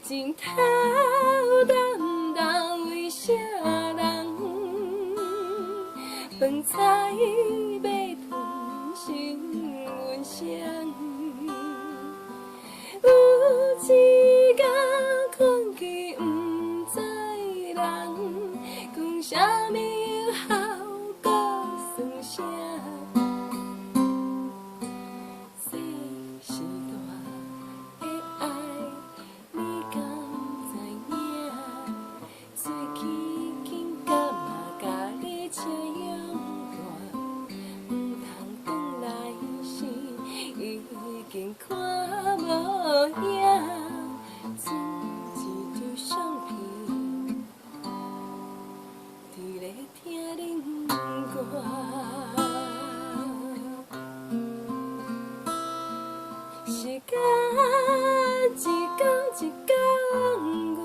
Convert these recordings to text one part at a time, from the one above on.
情头淡淡为啥人？饭菜要吞心阮谁？有一天困去不知人，讲啥物有效搁算啥？世是大的爱，你敢知影？嘴起紧甲嘛甲你车拥大，毋通转来时已经看无影，剩一张相片，伫咧听恁歌。时间一天一天过，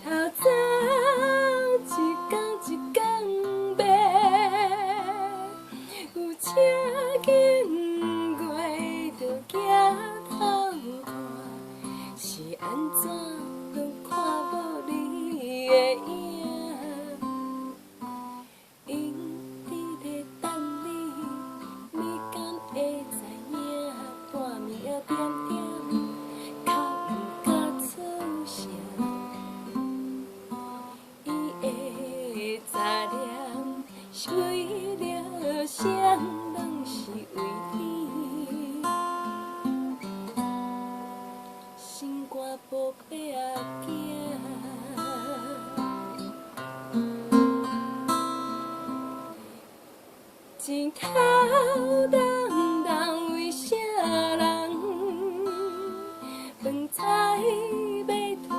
透早一天一天白，有车经过就抬头看，是安怎拢看无你的影？因伫咧等你，你敢会知影？半暝仔点点，哭毋敢出声。伊的杂念是为了谁？拢是为你。心肝宝贝仔囝。情头淡淡为啥人？饭菜要吞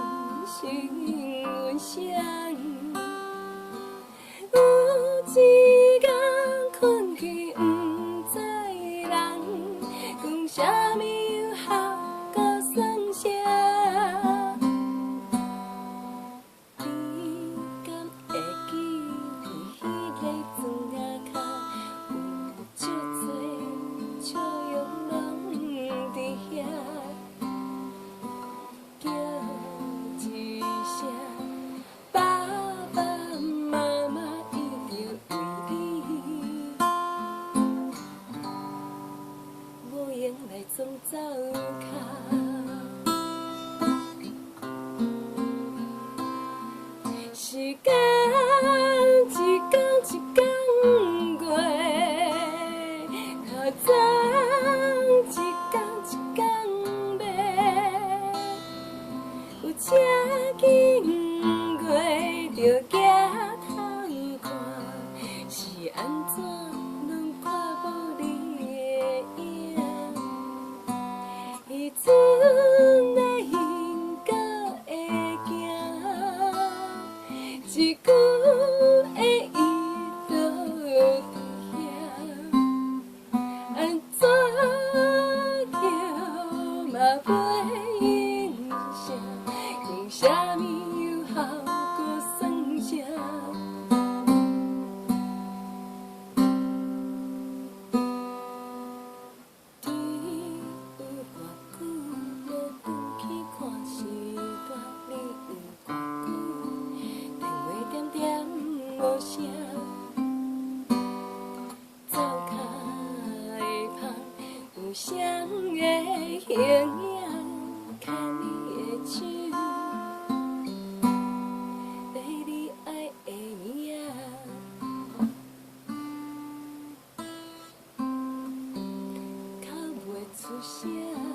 心阮谁？有一天困去不知人，讲啥物有效搁算啥？你敢会记起迄个庄仔脚？足多笑容拢伫遐，叫一声爸爸妈妈，伊就为你无用来总走脚。时间一天一天过。透早一天一天白，有车经过就抬头看，是安怎拢看无你的影？迄阵的心搁会惊，一句的伊都伫遐。安怎叫嘛袂应声？用啥物有效搁算啥？天有偌久，无返去看时段，你有偌久，电话点点无声。有谁的形影，牵你的手，跟你爱的名仔，哭袂出声。